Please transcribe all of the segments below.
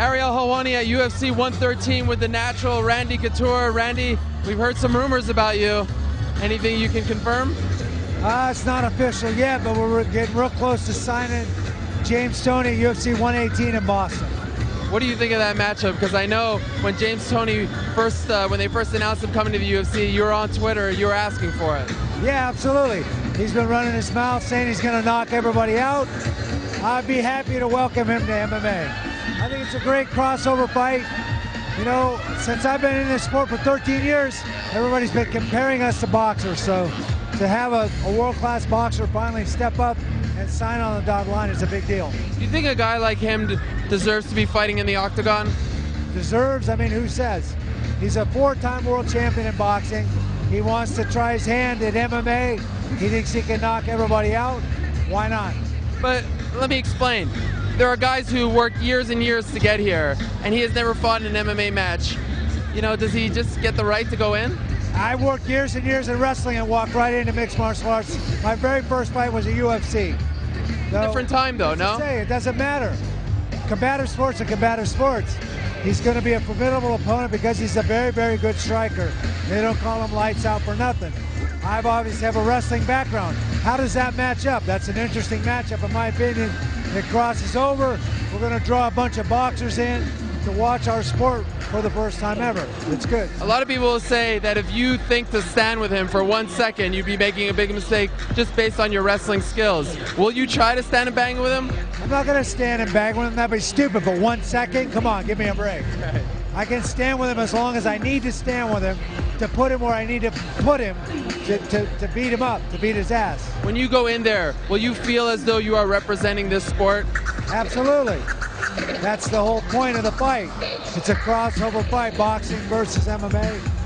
Ariel Helwani at UFC 113 with the natural Randy Couture. Randy, we've heard some rumors about you. Anything you can confirm? It's not official yet, but we're getting real close to signing James Toney at UFC 118 in Boston. What do you think of that matchup? Because I know when James Toney when they first announced him coming to the UFC, you were on Twitter, you were asking for it. Yeah, absolutely. He's been running his mouth saying he's going to knock everybody out. I'd be happy to welcome him to MMA. I think it's a great crossover fight. You know, since I've been in this sport for 13 years, everybody's been comparing us to boxers. So to have a world-class boxer finally step up and sign on the dotted line is a big deal. Do you think a guy like him deserves to be fighting in the octagon? Deserves? I mean, who says? He's a 4-time world champion in boxing. He wants to try his hand at MMA. He thinks he can knock everybody out. Why not? But let me explain. There are guys who work years and years to get here, and he has never fought in an MMA match. You know, does he just get the right to go in? I worked years and years in wrestling and walked right into mixed martial arts. My very first fight was a UFC. So, different time though, no? It doesn't matter. Combative sports are combative sports. He's going to be a formidable opponent because he's a very, very good striker. They don't call him lights out for nothing. I've obviously have a wrestling background. How does that match up? That's an interesting matchup in my opinion. It crosses over. We're going to draw a bunch of boxers in to watch our sport for the first time ever. It's good. A lot of people will say that if you think to stand with him for 1 second, you'd be making a big mistake just based on your wrestling skills. Will you try to stand and bang with him? I'm not going to stand and bang with him. That'd be stupid, but 1 second? Come on, give me a break. Right. I can stand with him as long as I need to stand with him to put him where I need to put him to beat him up, to beat his ass. When you go in there, will you feel as though you are representing this sport? Absolutely. That's the whole point of the fight. It's a crossover fight, boxing versus MMA.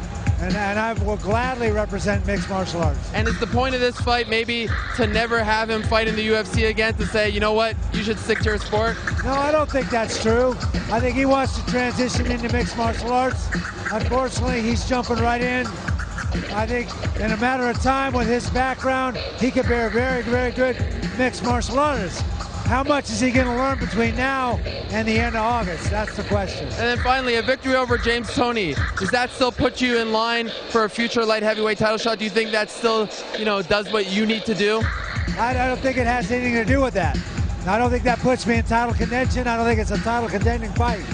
And I will gladly represent mixed martial arts. And is the point of this fight maybe to never have him fight in the UFC again, to say, you know what, you should stick to your sport? No, I don't think that's true. I think he wants to transition into mixed martial arts. Unfortunately, he's jumping right in. I think in a matter of time with his background, he could be a very, very good mixed martial artist. How much is he going to learn between now and the end of August? That's the question. And then finally, a victory over James Toney. Does that still put you in line for a future light heavyweight title shot? Do you think that still, you know, does what you need to do? I don't think it has anything to do with that. I don't think that puts me in title contention. I don't think it's a title contending fight.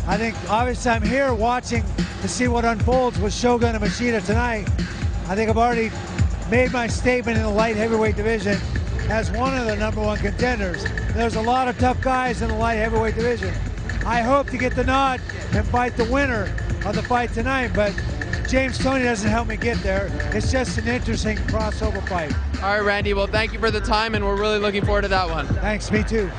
I think, obviously, I'm here watching to see what unfolds with Shogun and Machida tonight. I think I've already made my statement in the light heavyweight division as one of the #1 contenders. There's a lot of tough guys in the light heavyweight division. I hope to get the nod and fight the winner of the fight tonight, but James Toney doesn't help me get there. It's just an interesting crossover fight. All right, Randy, well, thank you for the time, and we're really looking forward to that one. Thanks, me too.